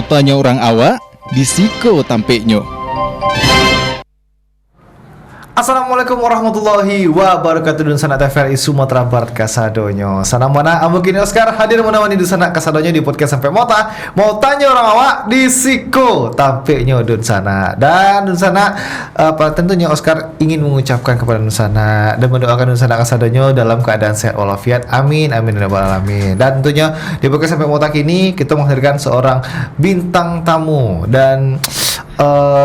Motanya orang awak, disiko tampeknya. Assalamualaikum warahmatullahi wabarakatuh. Dun sana TVRI Sumatera Barat kasadonyo. Sana mana Amugini Oscar hadir menemani dun sana kasadonyo di podcast sampai mota. Mau tanya orang awak di siko tampeknya dun sana. Dan dun sana tentunya Oscar ingin mengucapkan kepada dun sana dan mendoakan dun sana kasadonyo dalam keadaan sehat walafiat. Amin amin ya rabbal alamin. Dan tentunya di podcast sampai mota kini kita menghadirkan seorang bintang tamu dan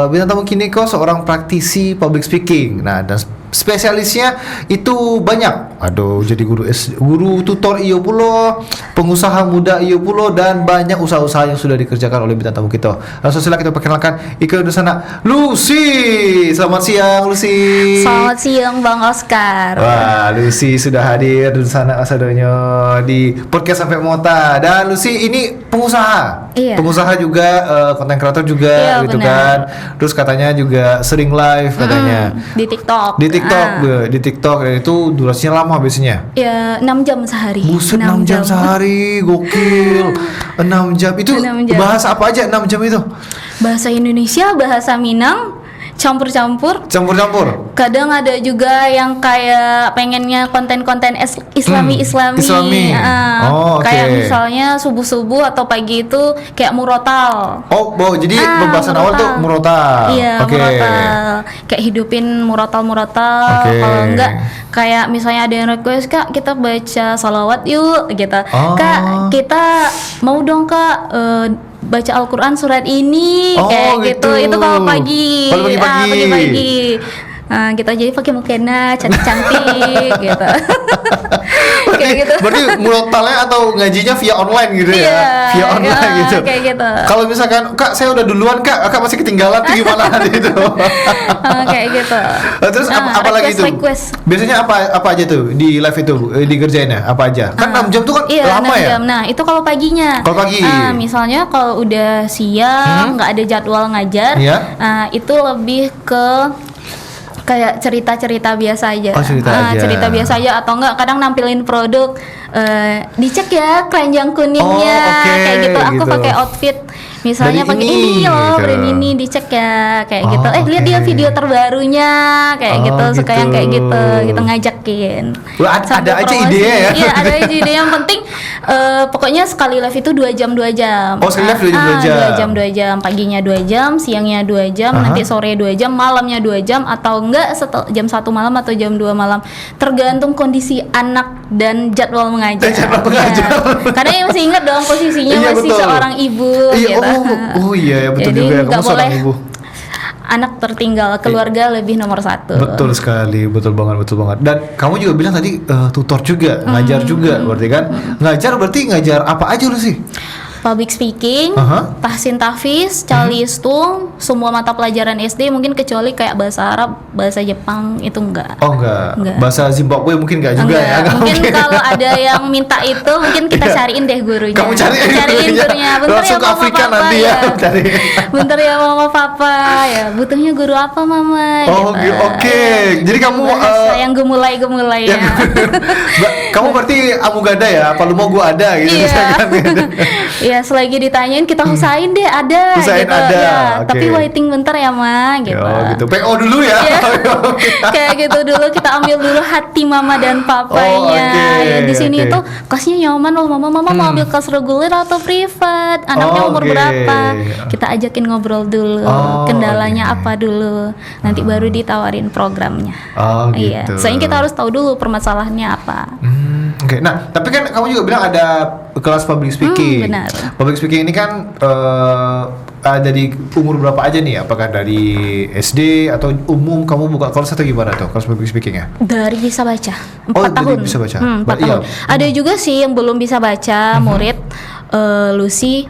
bintang tamu kini kok seorang praktisi public speaking. Nah, dan spesialisnya itu banyak. Aduh, jadi guru tutor iyo pulo, pengusaha muda iyo pulo, dan banyak usaha-usaha yang sudah dikerjakan oleh bintang tamu kita. Langsung silakan kita perkenalkan ikut di sana Lucy. Selamat siang Lucy. Selamat siang Bang Oscar. Wah, Lucy sudah hadir di sana asadonyo di podcast sampai mota. Dan Lucy ini pengusaha. Iya. Pengusaha juga, content creator juga, Iya, gitu benar. kan. Terus katanya juga sering live katanya. Di TikTok. Di TikTok, di TikTok, dan itu durasinya lama biasanya. Ya 6 jam sehari. Buset, 6 jam sehari, gokil. 6 jam, itu 6 jam. bahasa apa aja 6 jam itu? Bahasa Indonesia, bahasa Minang, campur-campur. Campur-campur? Kadang ada juga yang kayak pengennya konten-konten Islami. Islami. Oh, oke. Kayak misalnya subuh-subuh atau pagi itu kayak murotal. Oh, jadi pembahasan awal tuh murotal. Iya, Oke. murotal. Kayak hidupin murotal. Oke. Kalau enggak kayak misalnya ada yang request, Kak, kita baca salawat yuk gitu. Oh. Kak, kita mau dong Kak baca Al-Quran surat ini, Oh, kayak gitu. Itu kalau pagi. Kalau pagi-pagi. Pagi-pagi. Nah, kita jadi pakai mukena cantik-cantik gitu. Kayak gitu. Berarti murotalnya atau ngajinya via online gitu ya? Iya, Via online iya, gitu. kayak gitu. Kalau misalkan, Kak, saya udah duluan, Kak masih ketinggalan tuh gimana gitu. Kayak gitu. Terus apa lagi itu? Request. Biasanya apa aja tuh di live itu dikerjainnya? Apa aja? Kan 6 jam tuh kan Iya, lama 6 ya? jam. Nah, itu kalau paginya. Kalau pagi. Misalnya kalau udah siang, nggak ada jadwal ngajar, Iya. itu lebih ke kayak cerita-cerita biasa aja. Oh, cerita aja. Cerita biasa aja atau enggak kadang nampilin produk, dicek ya keranjang kuningnya, Oh, oke, kayak gitu. Aku gitu. pakai outfit misalnya Dari pakai ini, ini loh, gitu. brand ini, dicek ya, kayak Oh, gitu. Lihat dia oke. video terbarunya, kayak Oh, gitu. Suka yang kayak gitu. gitu, kita ngajakin. Wah, ada Sambil aja promosi. ide ya? Iya, ada aja ide. Yang penting pokoknya sekali live itu 2 jam. Oh, sekali live 2 jam, 2 jam. 2 jam. Paginya 2 jam, siangnya 2 jam, Aha. nanti sore 2 jam, malamnya 2 jam, atau enggak jam 1 malam atau jam 2 malam. Tergantung kondisi anak dan jadwal mengajar. Jadwal mengajar. Ya. Karena yang masih ingat dong posisinya Iya, masih betul. seorang ibu Iya, gitu. iya ya, betul Jadi juga ya. nggak Kamu seorang boleh ibu. anak tertinggal, keluarga lebih nomor 1. Betul sekali, betul banget. Dan kamu juga bilang tadi tutor juga, ngajar juga, berarti kan? Ngajar apa aja lu sih? Public speaking, Aha. tahsin tahfiz, calistung, semua mata pelajaran SD mungkin kecuali kayak bahasa Arab, bahasa Jepang itu enggak. Oh enggak. Enggak. Bahasa Zimbabwe mungkin enggak juga ya? Enggak. Mungkin kalau ada yang minta itu mungkin kita cariin deh gurunya. Kamu cariin gurunya. Bentar langsung ya ke mama Afrika papa nanti ya, cari. Bentar ya mama papa ya. Butuhnya guru apa mama? Oh, oke. Jadi kamu yang gemulai ya. kamu berarti amugada ya? Apa lu mau gua ada gitu Iya. misalkan gitu. Iya, selagi ditanyain kita usahain deh ada Usahain gitu. ada, Ya, oke. tapi waiting bentar ya, Ma, gitu. Oh gitu. PO dulu ya. Iya. Kayak gitu dulu kita ambil dulu hati mama dan papanya. Oh, oke, Ya, di sini oke. itu kelasnya nyaman loh, mama mau ambil kelas reguler atau privat, anaknya Oh, umur oke. berapa, kita ajakin ngobrol dulu, Oh, kendalanya oke. apa dulu, nanti baru ditawarin programnya. Oh, Iya, gitu. soalnya kita harus tahu dulu permasalahannya apa. Oke. Nah, tapi kan kamu juga bilang ada kelas public speaking. Benar. Public speaking ini kan dari umur berapa aja nih? Apakah dari SD atau umum kamu buka kelas atau gimana tuh kelas public speakingnya? Dari bisa baca 4 Oh, dari tahun. bisa baca. 4 Iya. tahun. Ada juga sih yang belum bisa baca, murid Lucy,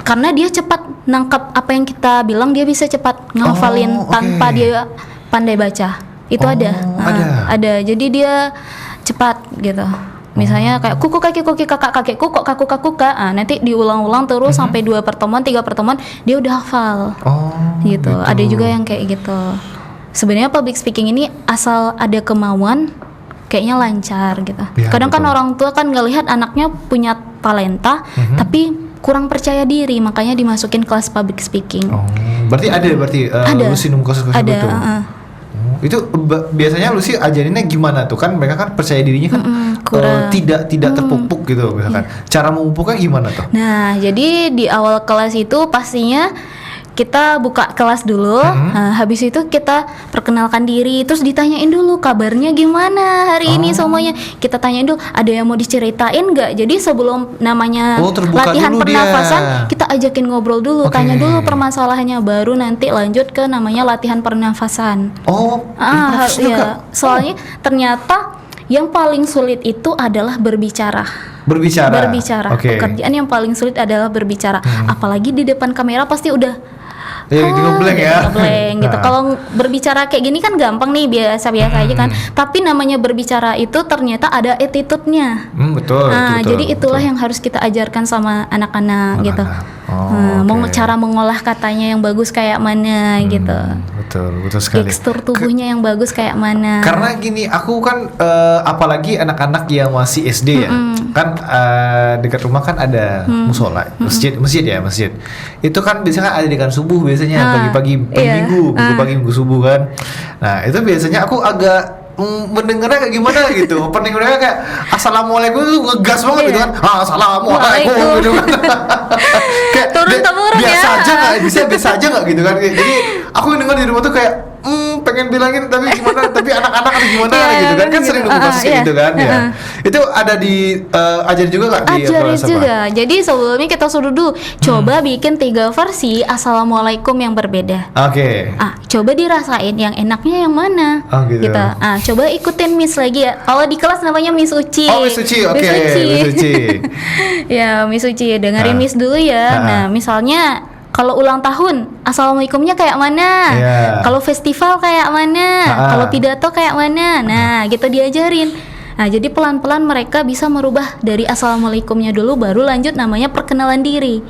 karena dia cepat nangkap apa yang kita bilang, dia bisa cepat ngafalin Oh, oke. tanpa dia pandai baca. Itu Oh, ada. Ada. Jadi dia cepat gitu. Misalnya kayak kuku kaki kakak kakek kuku kaku kaku kak, nanti diulang-ulang terus sampai 2 pertemuan 3 pertemuan dia udah hafal. Oh, Gitu. Ada juga yang kayak gitu. Sebenarnya public speaking ini asal ada kemauan, kayaknya lancar gitu. Ya, Kadang kan betul. orang tua kan ngelihat anaknya punya talenta, tapi kurang percaya diri, makanya dimasukin kelas public speaking. Oh, berarti ada Lucy nemu kasus-kasus Ada, itu. Itu biasanya Lucy ajarinnya gimana tuh, kan mereka kan percaya dirinya kan kurang. tidak terpupuk gitu misalkan. Cara memupuknya gimana tuh? Nah, jadi di awal kelas itu pastinya kita buka kelas dulu. Nah, habis itu kita perkenalkan diri, terus ditanyain dulu kabarnya gimana hari ini semuanya. Kita tanyain dulu, ada yang mau diceritain nggak? Jadi sebelum namanya latihan pernafasan, kita ajakin ngobrol dulu, tanya dulu permasalahannya, baru nanti lanjut ke namanya latihan pernafasan. Iya. Soalnya ternyata yang paling sulit itu adalah berbicara. Pekerjaan yang paling sulit adalah berbicara. Apalagi di depan kamera pasti udah ngeblank ya. Gitu. Kalau berbicara kayak gini kan gampang nih, biasa-biasa aja kan. Tapi namanya berbicara itu ternyata ada attitude-nya. Betul. Jadi itulah yang harus kita ajarkan sama anak-anak gitu. Cara mengolah katanya yang bagus kayak mana gitu. Betul sekali. Tekstur tubuhnya yang bagus kayak mana. Karena gini, aku kan apalagi anak-anak yang masih SD ya, kan dekat rumah kan ada musola, masjid. Itu kan biasanya ada dekat subuh biasanya pagi-pagi minggu subuh kan. Nah itu biasanya aku agak mendengarnya kayak gimana gitu. Opening mereka kayak assalamualaikum tuh ngegas banget gitu kan. Assalamualaikum gitu kan. Kayak turun-temurun biasa aja nggak gitu kan. Jadi aku dengar di rumah tuh kayak pengen bilangin tapi gimana, tapi anak-anak ada gimana gitu kan sering nemu kasus kayak gitu kan ya. Itu ada di ajarin juga nggak di ajarin juga. Jadi sebelumnya kita suruh dulu coba bikin 3 versi assalamualaikum yang berbeda. Coba dirasain yang enaknya yang mana gitu. Coba ikutin Miss lagi ya. Kalau di kelas namanya Miss Uci. Miss Uci. Miss Uci. Ya Miss Uci, dengerin Miss dulu ya. Nah misalnya kalau ulang tahun, assalamualaikumnya kayak mana? Kalau festival kayak mana? Kalau pidato kayak mana? Nah, gitu diajarin. Nah, jadi pelan-pelan mereka bisa merubah dari assalamualaikumnya dulu, baru lanjut namanya perkenalan diri.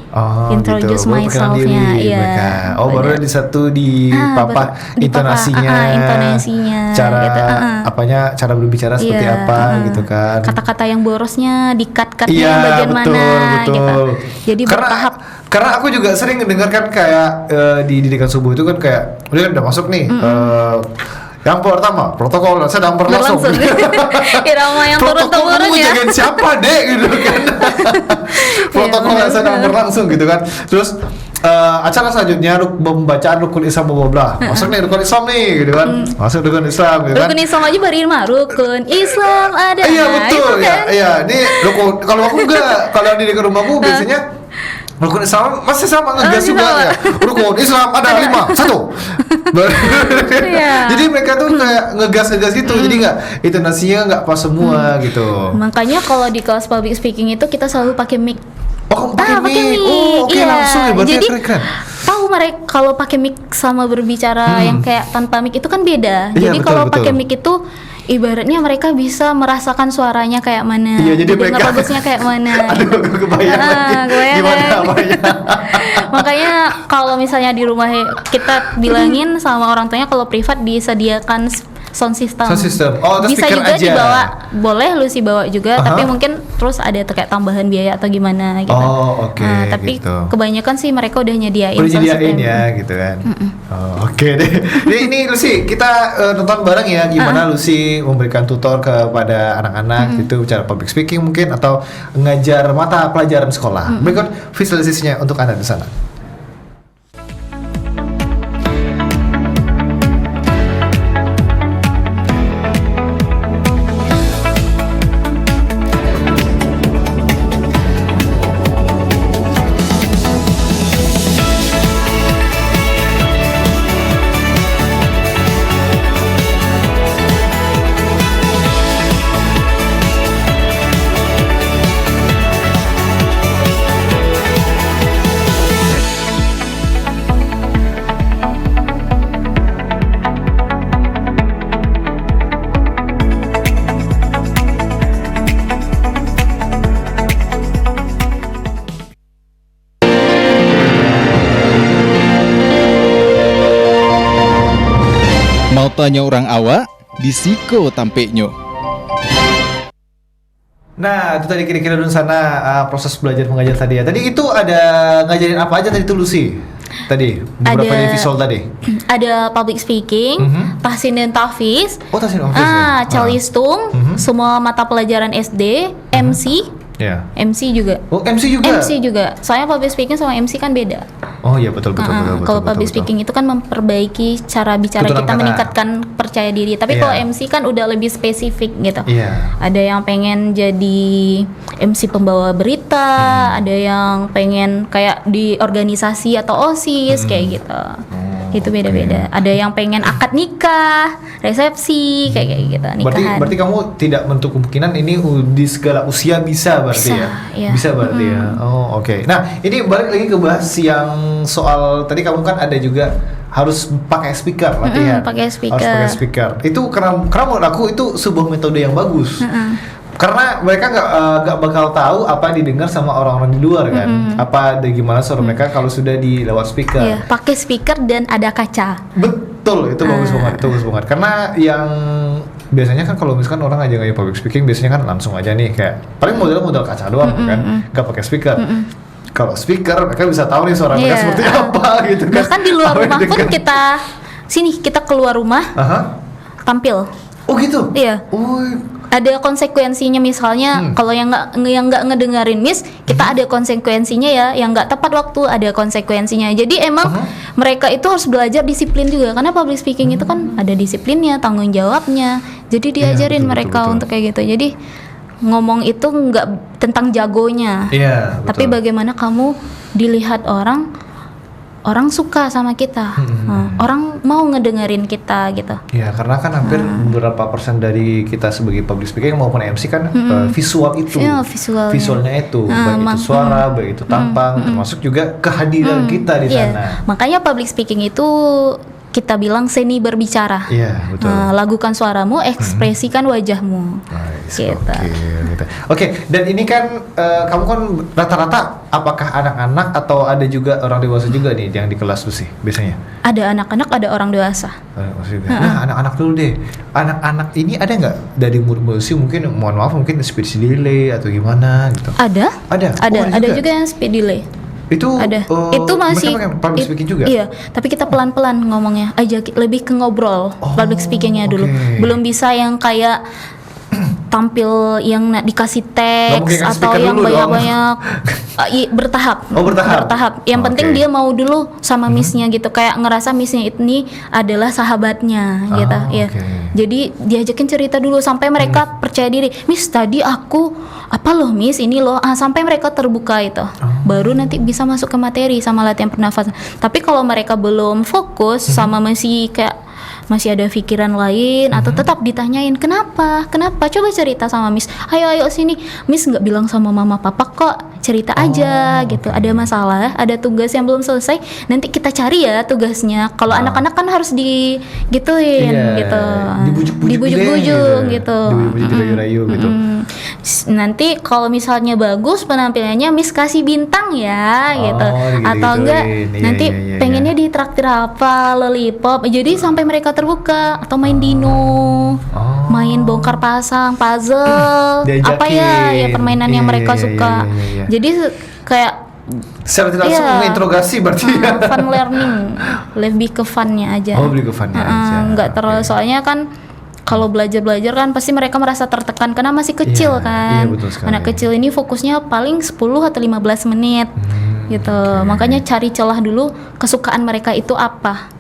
Introduce myself-nya. Iya. Baru di satu di papa intonasinya. Cara cara berbicara seperti apa gitu kan. Kata-kata yang borosnya di-cut-cutnya bagian mana gitu. Jadi bertahap. Karena aku juga sering mendengarkan kayak di didikan subuh itu kan kayak udah masuk nih. Yang pertama protokol saya dampar langsung. Irama yang turun-temurun ya. Jagain siapa dek gitu kan. Protokol saya dampar langsung gitu kan. Terus acara selanjutnya pembacaan rukun Islam bla. Masuk nih rukun Islam nih gitu kan. Masuk rukun Islam gitu kan. Rukun Islam aja baru rukun Islam ada. Iya betul ya. Iya, ini rukun kalau aku enggak, kalau di dekat rumahku biasanya rukun Islam masih sama ngegas juga ya. Rukun Islam ada 5, 1. Jadi mereka tuh kayak ngegas gitu. Jadi nggak intonasinya nggak pas semua gitu. Makanya kalau di kelas public speaking itu kita selalu pakai mic. Pakai mic. Langsung ya, berarti keren. Tahu mereka kalau pakai mic sama berbicara yang kayak tanpa mic itu kan beda. Jadi kalau pakai mic itu ibaratnya mereka bisa merasakan suaranya kayak mana, jadi mereka bagusnya kayak mana. Aduh, kebayang gimana apanya. Makanya kalau misalnya di rumah kita bilangin sama orang tuanya kalau privat disediakan sound system. Bisa juga aja dibawa, boleh Lucy bawa juga, tapi mungkin terus ada kayak tambahan biaya atau gimana gitu. Tapi gitu. Kebanyakan sih mereka udah nyediain ya gitu kan. Deh. Ini Lucy, kita nonton bareng ya gimana Lucy memberikan tutor kepada anak-anak gitu, cara public speaking mungkin atau ngajar mata pelajaran sekolah. Berikut visualisasinya untuk Anda di sana. Mau tanya orang awak, disiko tampeknya. Nah, itu tadi kira-kira dulu sana proses belajar mengajar tadi ya. Tadi itu ada ngajarin apa aja tadi tuh Lucy? Tadi beberapa Ada- visual tadi. Ada public speaking, tahsin dan tahfiz, Oh, tahsin office. ya? calistung, semua mata pelajaran SD, MC, Ya. MC juga. Oh, MC juga. MC juga. Soalnya public speaking sama MC kan beda. Oh iya betul betul Nah, betul. betul, kalau betul, public betul. speaking itu kan memperbaiki cara bicara Tuturan kita, kata. meningkatkan percaya diri. Tapi Iya. kalau MC kan udah lebih spesifik gitu. Iya. Ada yang pengen jadi MC pembawa berita, ada yang pengen kayak di organisasi atau OSIS kayak gitu. Itu beda-beda. Ada yang pengen akad nikah, resepsi kayak gitu, nikahan. Berarti kamu tidak menutup kemungkinan ini di segala usia bisa berarti Bisa, ya? iya. Bisa berarti ya. Oh, oke. Nah, ini balik lagi ke bahas yang soal tadi kamu kan ada juga harus pakai speaker latihan. pakai speaker. Harus pakai speaker. Itu karena menurut aku itu sebuah metode yang bagus. Karena mereka nggak bakal tahu apa didengar sama orang-orang di luar kan. Apa ada gimana suara mereka kalau sudah di lewat speaker. Iya, pakai speaker dan ada kaca. Betul, itu bagus banget, itu bagus banget. Karena yang biasanya kan kalau misalkan orang aja nggak public speaking, biasanya kan langsung aja nih kayak paling modal kaca doang kan, nggak pakai speaker. Kalau speaker mereka bisa tahu nih suara mereka Iya. seperti apa gitu kan. Bahkan di luar Apa yang rumah pun didengar. kita keluar rumah Aha. tampil. Oh gitu. Iya. Oh, Ada konsekuensinya, misalnya kalau yang nggak ngedengerin Miss, kita ada konsekuensinya ya, yang nggak tepat waktu ada konsekuensinya. Jadi emang mereka itu harus belajar disiplin juga, karena public speaking itu kan ada disiplinnya, tanggung jawabnya. Jadi diajarin betul, mereka betul. untuk kayak gitu. Jadi ngomong itu nggak tentang jagonya, iya. tapi betul. bagaimana kamu dilihat orang suka sama kita, orang mau ngedengerin kita gitu. Ya, karena kan hampir beberapa persen dari kita sebagai public speaking maupun MC kan visual itu. Iya, visualnya. Visualnya itu, baik itu suara, baik itu tampang, termasuk juga kehadiran kita di Iya, sana. makanya public speaking itu kita bilang seni berbicara. Iya, betul. Lagukan suaramu, ekspresikan wajahmu. Nice, Gitu. gitu. Oke, dan ini kan kamu kan rata-rata apakah anak-anak atau ada juga orang dewasa juga nih yang di kelas tuh sih biasanya? Ada anak-anak, ada orang dewasa. Nah, anak-anak dulu deh. Anak-anak ini ada nggak dari murid usia mungkin mohon maaf mungkin speech delay atau gimana gitu? Ada? Ada. Oh, Ada juga yang speed delay. Itu Ada. Itu masih mereka pakai public speaking juga? Iya, tapi kita pelan-pelan ngomongnya. Lebih ke ngobrol public speakingnya dulu. oke. Belum bisa yang kayak tampil yang dikasih Nggak mungkin teks kasih atau speaker yang dulu dong. banyak-banyak. Bertahap. Oh, bertahap. Yang penting Oke. dia mau dulu sama missnya gitu, kayak ngerasa missnya ini adalah sahabatnya gitu ya. oke. Jadi diajakin cerita dulu sampai mereka percaya diri. Miss, tadi aku apa loh Miss, ini loh. Sampai mereka terbuka itu. Baru nanti bisa masuk ke materi sama latihan pernafasan. Tapi kalau mereka belum fokus sama masih ada pikiran lain atau tetap ditanyain kenapa coba cerita sama Miss, ayo sini Miss, nggak bilang sama mama papa kok, cerita aja gitu. Ada masalah, ada tugas yang belum selesai, nanti kita cari ya tugasnya. Kalau anak-anak kan harus digituin Iya, gitu, dibujuk-bujuk deh, gitu. dibujuk-bujuk dirayu-rayu gitu. Nanti kalau misalnya bagus penampilannya Miss kasih bintang ya gitu, gitu-gituin. atau enggak Iya, nanti iya. pengennya ditraktir apa, lollipop, jadi sampai mereka terbuka. Atau main dino, main bongkar pasang, puzzle, apa ya Diajakin. permainan yang Iya, mereka iya, suka. iya. Jadi kayak Secara tidak langsung Iya. menginterogasi berarti ya. fun learning, lebih ke funnya aja. Oh, lebih ke funnya aja. Nggak terlalu, Oke. soalnya kan kalau belajar kan pasti mereka merasa tertekan karena masih kecil Iya, kan. iya, betul sekali. Anak kecil ini fokusnya paling 10 atau 15 menit gitu. Makanya cari celah dulu kesukaan mereka itu apa.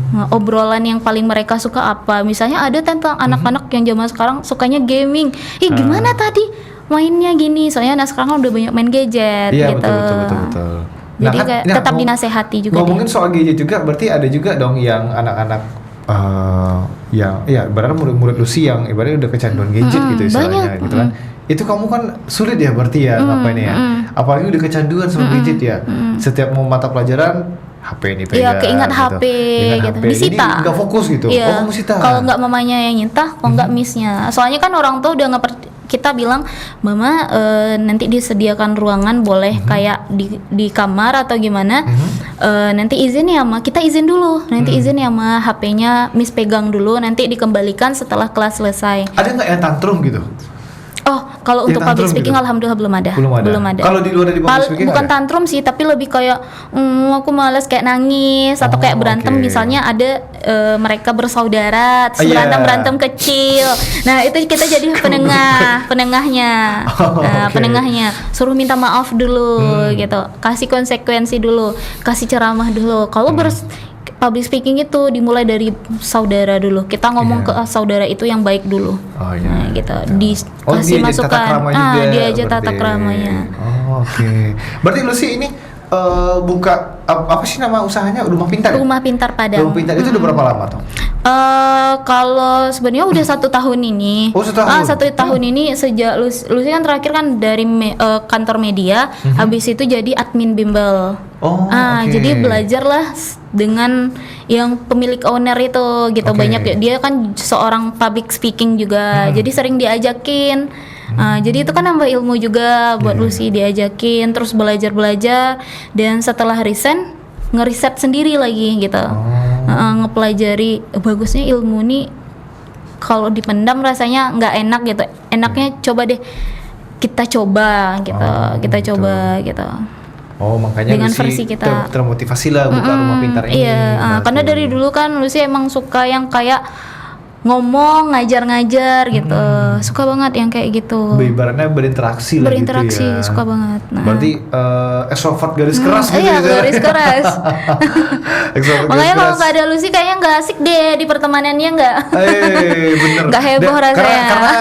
Nah, obrolan yang paling mereka suka apa. Misalnya ada tentang anak-anak yang zaman sekarang sukanya gaming. Gimana tadi mainnya gini? Soalnya anak sekarang kan udah banyak main gadget Iya, gitu. betul. Jadi kayak tetap dinasehati juga ngomongin soal gadget juga, berarti ada juga dong yang anak-anak yang ya ibaratnya murid-murid Lucy yang ibaratnya udah kecanduan gadget gitu istilahnya banyak. gitu kan. Itu kamu kan sulit ya berarti ya ngapainnya ya. Apalagi udah kecanduan sama gadget ya. Setiap mau mata pelajaran HP ini pegang. Iya, keingat gitu. HP Ingat gitu. HP. Disita. Jadi nggak fokus gitu. Iya. Oh, kamu sita. Kalau nggak mamanya yang nyita, kalau nggak missnya. Soalnya kan orang tua udah kita bilang, mama nanti disediakan ruangan boleh kayak di kamar atau gimana. Nanti izin ya ma, kita izin dulu. Nanti izin ya ma, HP-nya miss pegang dulu. Nanti dikembalikan setelah kelas selesai. Ada nggak yang tantrum gitu? Oh, Kalau Yang untuk public tantrum speaking gitu? alhamdulillah belum ada. Kalau di luar dari public speaking bukan ada? tantrum sih, tapi lebih kayak aku malas kayak nangis atau kayak berantem. oke. Misalnya ada mereka bersaudara, terus Iya. berantem kecil. Nah itu kita jadi penengahnya. Nah, Oke. penengahnya suruh minta maaf dulu gitu, kasih konsekuensi dulu, kasih ceramah dulu. Kalau public speaking itu dimulai dari saudara dulu. Kita ngomong Iya. ke saudara itu yang baik dulu. Oh iya. Nah, gitu. Oh, Dikasih dia aja tata masukan. krama juga Dia aja tata berarti. kramanya. Oh, oke. Berarti lu sih ini buka apa sih nama usahanya? Rumah Pintar. Ya? Rumah Pintar Padang. Rumah Pintar itu udah berapa lama tuh? Kalau sebenarnya udah 1 tahun ini. Oh, 1 tahun. 1 tahun ini sejak Lucy kan terakhir kan dari kantor media, habis itu jadi admin bimbel. Oh, oke. Jadi belajarlah dengan yang pemilik owner itu gitu. Oke. Banyak dia kan seorang public speaking juga. Jadi sering diajakin. Jadi itu kan nambah ilmu juga buat Lucy, diajakin terus belajar dan setelah resign ngeriset sendiri lagi gitu. Ngepelajari bagusnya ilmu nih kalau dipendam rasanya nggak enak gitu. Enaknya coba deh kita coba gitu. Kita gitu. coba gitu. Oh, makanya Dengan Lucy versi kita. termotivasi lah buka Rumah Pintar ini. Iya, karena berarti. dari dulu kan Lucy emang suka yang kayak ngomong, ngajar-ngajar gitu. Suka banget yang kayak gitu. Ibaratnya berinteraksi lah Berinteraksi, gitu ya. suka banget. Nah. Berarti extrovert garis keras gitu Iya, ya. garis keras. Extrovert Makanya garis kalau keras. nggak ada Lucy kayaknya nggak asik deh di pertemanannya nggak. Bener. Nggak heboh rasanya. Karena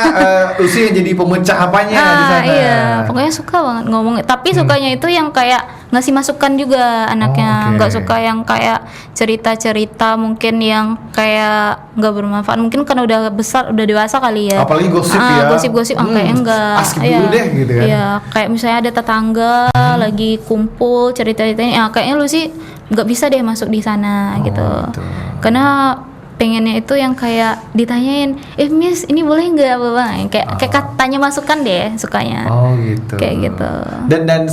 Lucy yang jadi pemecah apanya di sana. Iya, pokoknya suka banget ngomong. Tapi sukanya itu yang kayak ngasih masukan juga anaknya. oke. Nggak suka yang kayak cerita-cerita mungkin yang kayak nggak bermanfaat. Mungkin kan udah besar, udah dewasa kali ya. Apalagi gosip ya. Gosip-gosip kayaknya enggak. Skip dulu deh gitu kan. Iya, kayak misalnya ada tetangga lagi kumpul cerita-ceritanya, kayaknya lu sih nggak bisa deh masuk di sana gitu. gitu. Karena pengennya itu yang kayak ditanyain, Miss ini boleh nggak bang? Kayak tanya masukan deh sukanya. Oh gitu. Kayak gitu. Dan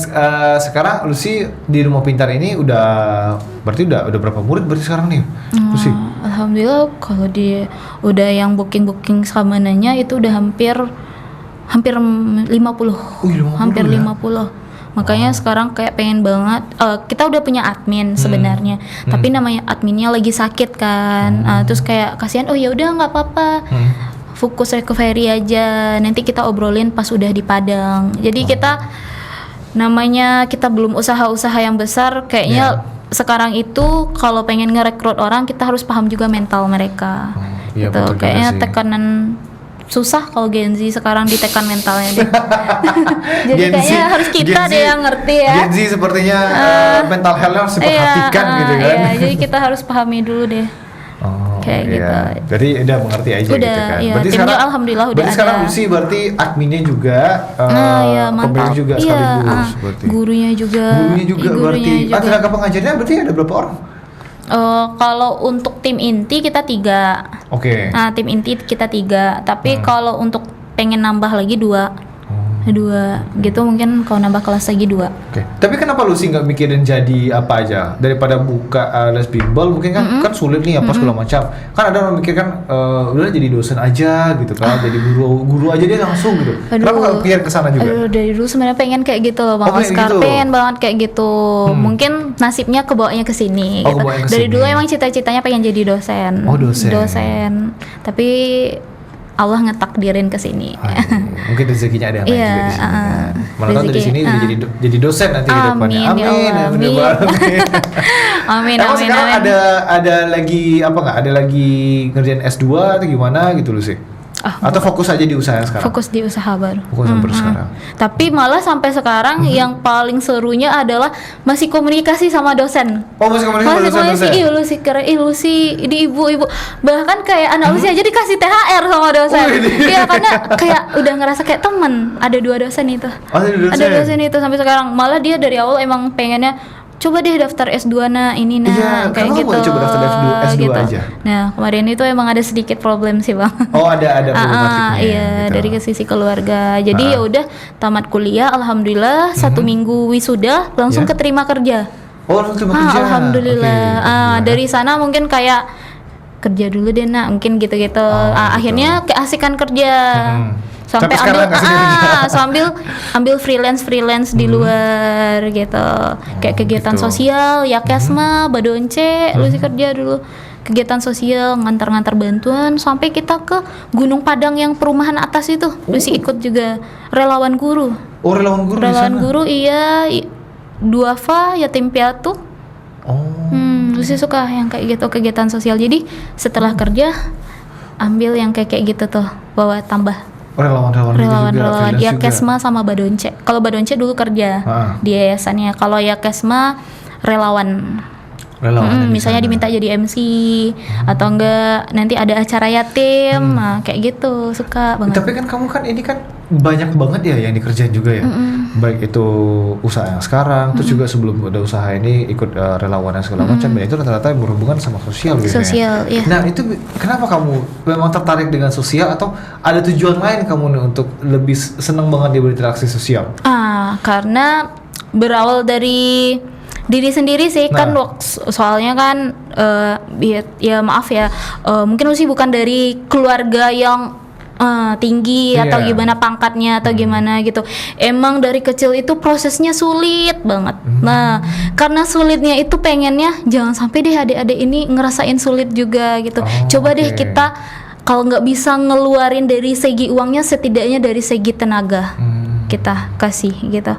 sekarang Lucy di Rumah Pintar ini berarti udah berapa murid berarti sekarang nih? Lucy? Alhamdulillah kalau dia udah yang booking sama nanya itu udah hampir 50. Wih, 50 Hampir ya? 50. Makanya sekarang kayak pengen banget kita udah punya admin sebenarnya. Tapi namanya adminnya lagi sakit kan. Terus kayak kasihan, oh ya udah nggak apa-apa. Fokus recovery aja. Nanti kita obrolin pas udah di Padang. Jadi kita namanya kita belum usaha-usaha yang besar kayaknya sekarang itu kalau pengen ngerekrut orang kita harus paham juga mental mereka. Iya, Gitu. betul juga Kayaknya sih. tekanan susah kalau Gen Z sekarang ditekan mentalnya deh. Jadi Gen Z- kayaknya harus kita Gen Z- deh yang ngerti ya. Gen Z sepertinya mental health harus Iya, diperhatikan gitu kan. Iya, jadi kita harus pahami dulu deh. Oh, Kayak iya. gitu. Jadi udah mengerti aja Udah, gitu kan. iya. Berarti Timnya sekarang alhamdulillah udah berarti sekarang ada. Lucy berarti adminnya juga Iya, mantap. pemilik juga Iya, sekaligus berarti. gurunya juga. Gurunya juga berarti. Gurunya juga. Tenaga pengajarnya berarti ada berapa orang? Kalau untuk tim inti kita 3. Oke. Nah, tim inti kita 3. Tapi kalau untuk pengen nambah lagi 2 gitu, mungkin kalau nambah kelas lagi 2. Oke. Tapi kenapa Lucy nggak mikirin jadi apa aja daripada buka les bimbel? Mungkin kan sulit nih apa segala macam. Kan ada orang mikirkan udah jadi dosen aja gitu kan, jadi guru aja dia langsung gitu. Kenapa nggak pikir ke sana juga? Aduh, dari dulu sebenarnya pengen kayak gitu loh Bang Oh, pengen Oscar, gitu? pengen banget kayak gitu. Mungkin nasibnya kebawanya ke sini. Oh, kebawanya ke Dari sini. dulu emang cita-citanya pengen jadi dosen. Oh, dosen. Tapi Allah ngetakdirin ke sini. Mungkin rezekinya ada yang lain Iya, juga di sini. Mana tahu dari rezeki, sini jadi dosen nanti ke depannya. Amin, ya Allah, amin. Ya Allah, amin. Amin, Emang amin, sekarang amin. ada lagi apa nggak? Ada lagi ngerjain S2 atau gimana gitu Lucy? Atau fokus aja di usaha sekarang? Fokus di usaha baru. Fokus baru sekarang. Tapi malah sampai sekarang yang paling serunya adalah masih komunikasi sama dosen. Oh, masih komunikasi sama dosen-dosen? Ih lu sih keren, ih lu sih ini ibu-ibu. Bahkan kayak anak lu sih aja dikasih THR sama dosen. Iya karena kayak udah ngerasa kayak temen. Ada 2 dosen itu. Oh, ada dosen? Ada dosen itu sampai sekarang. Malah dia dari awal emang pengennya coba deh daftar S2 ini Iya, kayak kenapa gitu. mau coba daftar S2 aja? Nah, kemarin itu emang ada sedikit problem sih, Bang. Oh, ada problematiknya. Iya, gitu. dari sisi keluarga. Jadi ya udah tamat kuliah, alhamdulillah 1 minggu wisuda langsung Ya. keterima kerja. Oh, langsung terima kerja. Alhamdulillah. Oke, alhamdulillah. Dari sana mungkin kayak kerja dulu deh nak, mungkin gitu-gitu. gitu. Akhirnya keasikan kerja. sampai sekarang nggak sendiri. sambil ambil freelance di luar gitu, kayak kegiatan gitu. sosial ya Kesma, Badonce, Lucy kerja dulu kegiatan sosial ngantar-ngantar bantuan sampai kita ke Gunung Padang yang perumahan atas itu, Lucy ikut juga relawan guru. Oh, relawan guru di Relawan sana. guru iya, duafa yatim piatu. Oh. Lucy suka yang kayak gitu kegiatan sosial. Jadi setelah kerja ambil yang kayak gitu tuh, bawa tambah Relawan-relawan gitu juga, relawan freelance ya juga. Kesma sama Badonce. Kalau Badonce dulu kerja di yayasannya. Kalau ya Kesma relawan. Relawan di Misalnya sana. diminta jadi MC atau enggak nanti ada acara yatim, nah kayak gitu suka banget. Tapi kan kamu kan ini kan banyak banget ya yang dikerjain juga ya. Baik itu usaha yang sekarang, terus juga sebelum ada usaha ini ikut relawan dan segala macam. Dan itu rata-rata yang berhubungan sama sosial gitu Sosial, ya. iya. Nah itu kenapa kamu memang tertarik dengan sosial atau ada tujuan lain kamu nih untuk lebih seneng banget dia berinteraksi sosial? Karena berawal dari diri sendiri sih kan soalnya kan ya maaf ya mungkin sih bukan dari keluarga yang tinggi atau gimana pangkatnya atau gimana gitu. Emang dari kecil itu prosesnya sulit banget. Nah, karena sulitnya itu pengennya jangan sampai deh adik-adik ini ngerasain sulit juga gitu. Coba deh kita kalau nggak bisa ngeluarin dari segi uangnya setidaknya dari segi tenaga kita kasih gitu.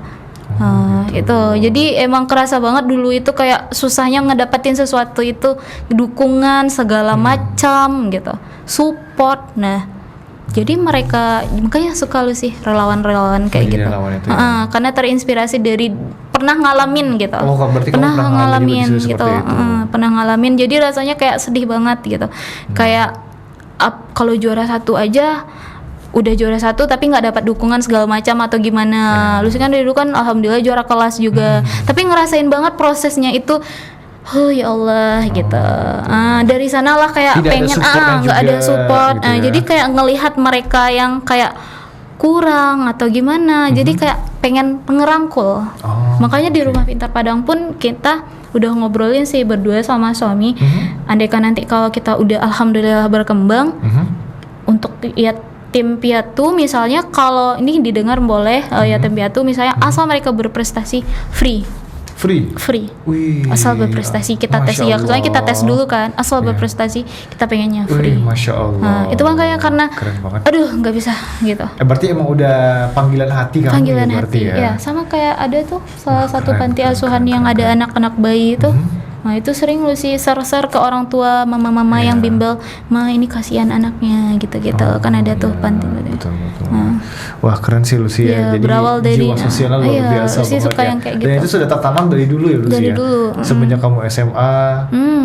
Itu jadi emang kerasa banget dulu itu kayak susahnya ngedapetin sesuatu itu, dukungan segala macam gitu, support. Nah jadi mereka makanya suka lu sih relawan-relawan kayak gitu Relawan itu, karena terinspirasi dari pernah ngalamin gitu. Berarti kamu pernah ngalamin juga gitu, seperti itu. pernah ngalamin jadi rasanya kayak sedih banget gitu. Kayak kalau juara satu aja udah juara satu tapi nggak dapat dukungan segala macam atau gimana. Lu sih kan dari dulu kan alhamdulillah juara kelas juga, tapi ngerasain banget prosesnya itu. Oh ya Allah gitu. Dari sanalah kayak Tidak pengen nggak ada support. gitu ya. Jadi kayak ngelihat mereka yang kayak kurang atau gimana. Jadi kayak pengen ngerangkul. Makanya di Rumah Pintar Padang pun kita udah ngobrolin sih berdua sama suami. Andaikan nanti kalau kita udah alhamdulillah berkembang untuk yatim piatu misalnya, kalau ini didengar boleh yatim piatu misalnya asal mereka berprestasi free. Wih, Asal berprestasi kita tes ya. Soalnya kita tes dulu kan. Asal berprestasi kita pengennya free. Wih, Masya Allah. Nah, itu kan kayak karena keren banget. aduh nggak bisa gitu. Berarti emang udah panggilan hati kamu Panggilan ya, berarti hati ya. Sama kayak ada tuh salah satu keren, panti asuhan yang ada anak-anak bayi itu. Nah itu sering lu sih ser-ser ke orang tua mama-mama yang bimbel, ma ini kasihan anaknya gitu-gitu. Kan ada tuh panti. Betul. Wah keren sih Lucy ya. Jadi berawal dari jiwa sosialnya luar biasa Lucy banget suka ya. yang kayak Dan gitu. itu sudah tertanam dari dulu ya Lucy Dari ya. dulu. Semenjak kamu SMA,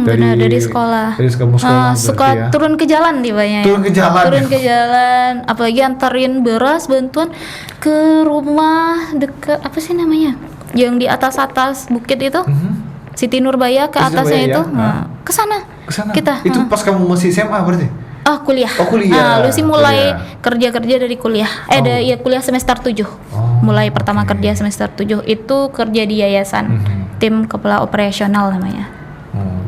dari sekolah. Dari kamu sekolah suka berarti ya. turun ke jalan tiba-nya. Turun ke jalan. Turun ke jalan, apalagi antarin beras bantuan ke rumah dekat apa sih namanya? Yang di atas bukit itu. Siti Nurbaya ke Siti atasnya Nurbaya, itu. ya? Nah, ke sana. Kita. Itu pas kamu masih SMA berarti? Kuliah. Oh, kuliah. Lucy mulai kerja-kerja dari kuliah. Kuliah semester 7. Mulai pertama kerja semester 7 itu kerja di yayasan. Tim kepala operasional namanya.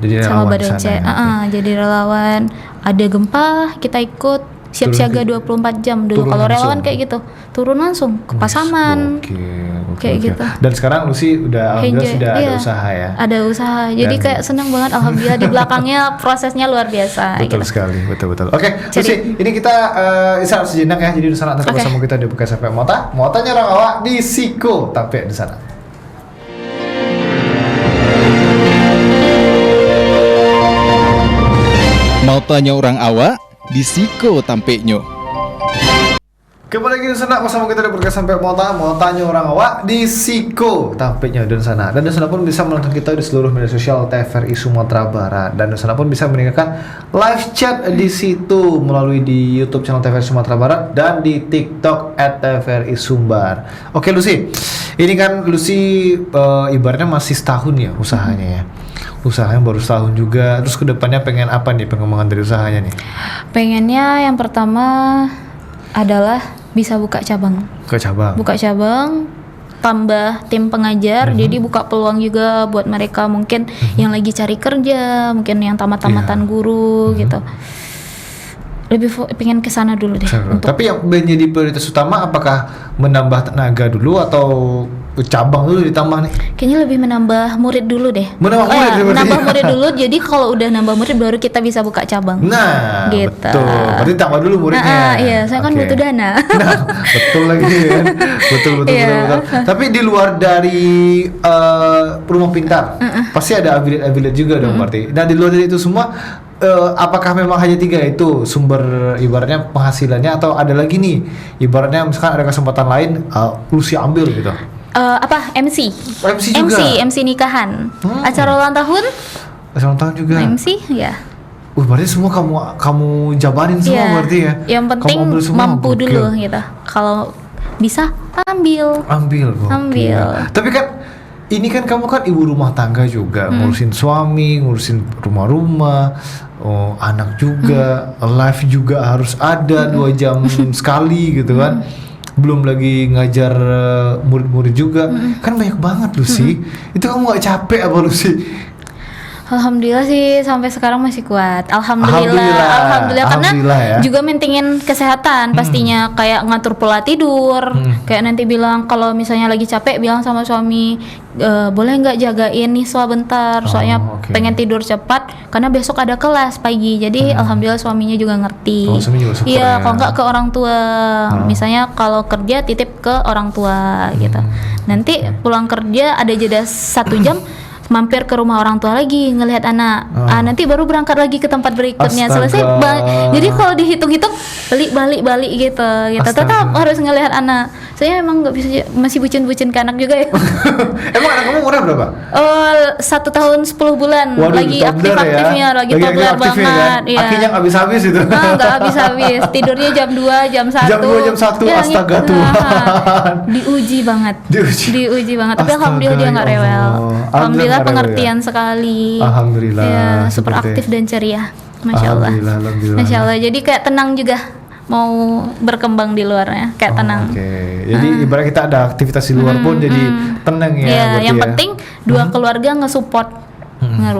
Jadi Sama relawan di Badonce. sana ya. Jadi relawan. Ada gempa, kita ikut siap siaga 24 jam dulu. Turun Kalau relawan langsung. kayak gitu, turun langsung ke Pasaman. Kayak gitu. Dan sekarang Lucy udah alhamdulillah Enjoy. sudah ada Iya, usaha ya. Ada usaha. Jadi Dan- kayak senang banget alhamdulillah di belakangnya prosesnya luar biasa Betul gitu. sekali, betul. Oke, Jadi- Lucy, ini kita istirahat sejenak ya. Jadi di sana tetap Oke. bersama kita di Bukan Sampai Motanya orang awak di Siko Tampil di sana. Mau tanya orang awak di Siko Tampeknyo. Kembali lagi di sana bersama kita di Bukan Sampai Motanya orang awak di Siko Tampilnya di sana. Dan di sana pun bisa menonton kita di seluruh media sosial TVRI Sumatera Barat. Dan di sana pun bisa mendengarkan live chat di situ melalui di YouTube channel TVRI Sumatera Barat dan di TikTok @TVRI Sumbar. Oke Lucy, ini kan Lucy ibaratnya masih setahun ya usahanya ya. Usahanya baru setahun juga. Terus kedepannya pengen apa nih pengembangan dari usahanya nih? Pengennya yang pertama adalah bisa buka cabang. Buka cabang, tambah tim pengajar, jadi buka peluang juga buat mereka mungkin yang lagi cari kerja, mungkin yang tamat-tamatan guru gitu. pengen ke sana dulu deh. Tapi yang menjadi prioritas utama apakah menambah tenaga dulu atau cabang dulu ditambah nih? Kayaknya lebih menambah murid dulu deh. Menambah murid berarti. Menambah murid dulu. Jadi kalau udah nambah murid baru kita bisa buka cabang. Nah, gitu. betul. Berarti tambah dulu muridnya. Iya, saya kan butuh dana. Nah, betul lagi kan. Betul. Tapi di luar dari rumah pintar, pasti ada affiliate juga dong berarti. Nah, di luar dari itu semua apakah memang hanya 3 itu sumber ibaratnya penghasilannya atau ada lagi nih ibaratnya misalkan ada kesempatan lain lu sih ambil gitu? MC juga? MC nikahan, acara ulang tahun juga. MC ya. Berarti semua kamu jabanin semua berarti ya? Yang penting mampu dulu gitu. Kalau bisa ambil. Tapi kan ini kan kamu kan ibu rumah tangga juga, ngurusin suami, ngurusin rumah-rumah, anak juga, live juga harus ada 2 jam sekali gitu kan. Belum lagi ngajar murid-murid juga, kan banyak banget Lucy. Itu kamu gak capek apa Lucy? Alhamdulillah sih sampai sekarang masih kuat. Alhamdulillah karena ya. juga mentingin kesehatan pastinya, kayak ngatur pola tidur. Kayak nanti bilang kalau misalnya lagi capek bilang sama suami, boleh nggak jagain Niswa bentar, soalnya pengen tidur cepat karena besok ada kelas pagi. Jadi alhamdulillah suaminya juga ngerti. Iya, kalau nggak ke orang tua. Misalnya kalau kerja titip ke orang tua gitu. Nanti pulang kerja ada jeda 1 jam. Mampir ke rumah orang tua lagi ngelihat anak. Nanti baru berangkat lagi ke tempat berikutnya. Selesai. Jadi kalau dihitung-hitung balik gitu. Tetap harus ngelihat anak. Saya emang nggak bisa, masih bucin-bucin ke anak juga ya. Emang anak kamu umurnya berapa? 1 tahun 10 bulan. Waduh, lagi aktif-aktifnya, lagi toddler banget. Kan? Iya. Akhirnya nggak habis-habis itu. Nggak habis-habis. Tidurnya jam 2, jam 1. Jam 2, jam 1, astaga Tuhan. Diuji banget. Tapi alhamdulillah dia nggak rewel. Alhamdulillah pengertian sekali. Alhamdulillah. Ya, super aktif dan ceria. Masya Allah. Masya Allah. Jadi kayak tenang juga mau berkembang di luarnya, kayak tenang. Jadi ibarat kita ada aktivitas di luar pun jadi tenang ya. Yang penting dua keluarga nge-support,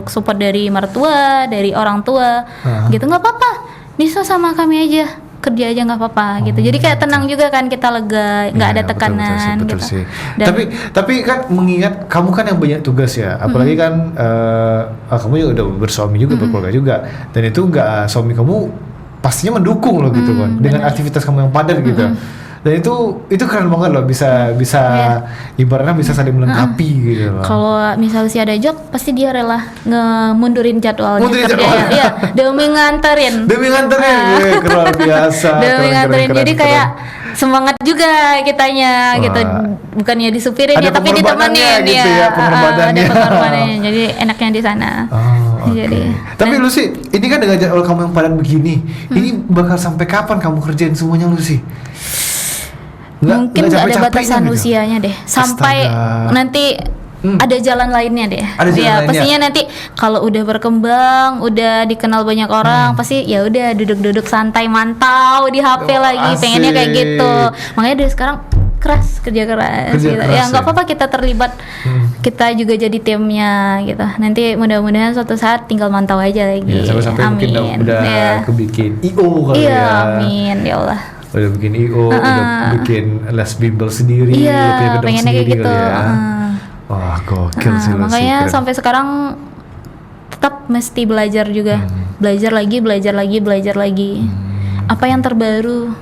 support dari mertua, dari orang tua, gitu nggak apa-apa. Bisa sama kami aja. Kerja aja nggak apa-apa gitu. Jadi kayak tenang juga kan, kita lega, nggak ada tekanan. Betul sih. Tapi kan mengingat kamu kan yang banyak tugas ya, apalagi kan kamu udah bersuami juga, berkeluarga juga, dan itu nggak, suami kamu pastinya mendukung loh gitu kan, dengan aktivitas kamu yang padat gitu. Dan itu keren banget loh, bisa ibaratnya bisa saling melengkapi gitu loh. Kalau misalnya sih ada job, pasti dia rela mundurin jadwalnya. Iya, demi nganterin. Keren biasa. Demi nganterin. Jadi kayak semangat juga kitanya gitu. Bukannya disupirin ya, tapi ditemenin gitu ya. Pengorbanannya. Ada pengorbanannya. Jadi enaknya di sana. Jadi. Tapi Lucy, ini kan dengan jadwal kamu yang padat begini, ini bakal sampai kapan kamu kerjain semuanya Lucy? Mungkin nggak ada batasan usianya deh, sampai nanti ada jalan lainnya deh. Pastinya nanti kalau udah berkembang, udah dikenal banyak orang, pasti ya udah duduk-duduk santai mantau di HP lagi. Pengennya kayak gitu. Makanya dari sekarang kerja keras gitu. Ya nggak apa-apa kita terlibat, kita juga jadi timnya gitu. Nanti mudah-mudahan suatu saat tinggal mantau aja lagi. Sampai mungkin udah kebikin IO kali ya. Amin ya Allah. Udah bikin IO, udah bikin les bimbel sendiri, punya gedung sendiri kayak gitu. Wah, gokil sih. Makanya sampai sekarang tetap mesti belajar juga. Belajar lagi. Apa yang terbaru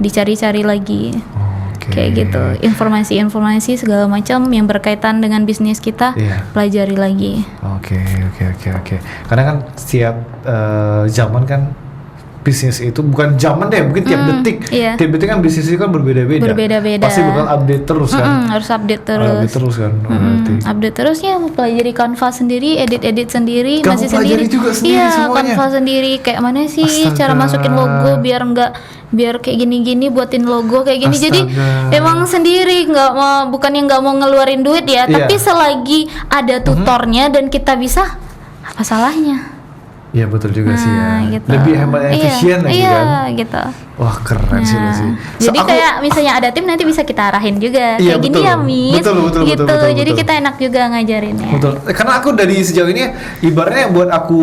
dicari-cari lagi. Kayak gitu. Informasi segala macam yang berkaitan dengan bisnis kita, pelajari lagi. Oke. Karena kan setiap zaman kan bisnis itu bukan zaman deh, mungkin tiap detik. Tiap detik kan bisnis itu kan berbeda-beda. Pasti bakal update terus kan. Harus update terus. Update terus ya, pelajari Canva sendiri, edit sendiri, masih sendiri. Juga sendiri semuanya. Canva sendiri kayak mana sih cara masukin logo biar kayak gini-gini, buatin logo kayak gini. Jadi emang sendiri, bukannya nggak mau ngeluarin duit ya, tapi selagi ada tutornya dan kita bisa, apa salahnya? Iya betul juga sih ya. gitu. Lebih hemat dan efisien lagi iya, kan. gitu. Wah keren sih lu sih. Jadi kayak misalnya ada tim nanti bisa kita arahin juga. Iya, Kayak gini betul. ya Miss. Betul, gitu. betul. Jadi kita enak juga ngajarinnya. Betul. Karena aku dari sejauh ini ibaratnya yang buat aku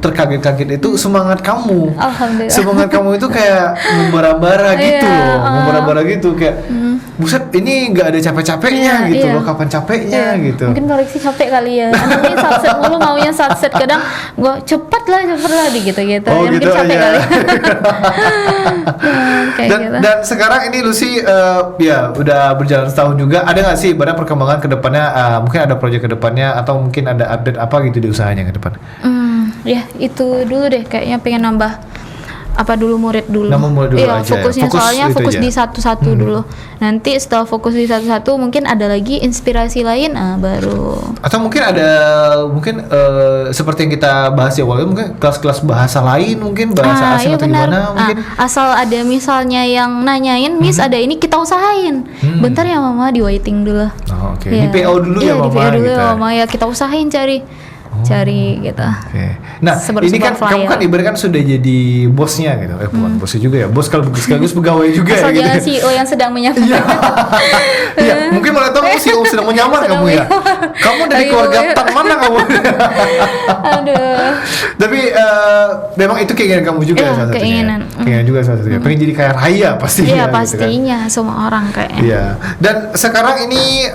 terkaget-kaget itu semangat kamu. Alhamdulillah. Semangat kamu itu kayak membara-bara gitu Iya, loh. Membara-bara gitu kayak buset ini nggak ada capek-capeknya Iya, gitu iya. loh. Kapan capeknya Iya. gitu. Mungkin koleksi capek kali ya. Anaknya satset mulu maunya satset. Kadang gua cepet lah gitu-gitu. Oh, Ya, mungkin gitu capek aja. kali. Kayak gitu. Dan sekarang ini Lucy ya udah berjalan setahun juga. Ada nggak sih ibarat perkembangan ke depannya? Mungkin ada proyek ke depannya atau mungkin ada update apa gitu di usahanya ke depan? Ya itu dulu deh kayaknya pengen nambah apa dulu murid dulu. Nambah murid dulu iya, aja ya? fokusnya Fokus soalnya itu fokus aja? di satu-satu dulu. Nanti setelah fokus di satu-satu mungkin ada lagi inspirasi lain baru. Atau mungkin ada seperti yang kita bahas di awal mungkin kelas-kelas bahasa lain mungkin bahasa asing iya atau benar. gimana mungkin. Asal ada misalnya yang nanyain, Miss ada ini kita usahain. Bentar ya Mama di waiting dulu. Oh, oke. Iya. Di PO dulu Iya, ya di Mama PO dulu gitu. ya Mama ya kita usahain cari gitu. Oke. Nah, Sebar-sebar ini kan kamu flyer. kan ibarat kan sudah jadi bosnya gitu. Bukan bosnya juga ya. Bos kalau sekaligus pegawai juga Asal ya gitu. jangan CEO yang sedang menyampaikan. Iya. Iya, mungkin malah tahu kamu CEO sedang menyamar Sedang kamu ya. Kamu dari Ayo, keluarga ayo. tak mana kamu? Aduh. Tapi memang itu keinginan kamu juga Iya, salah satunya. keinginan. Keinginan juga salah satunya. Pengen jadi kaya raya pastinya. Iya gitu kan. pastinya semua orang kayaknya. Iya. Dan sekarang ini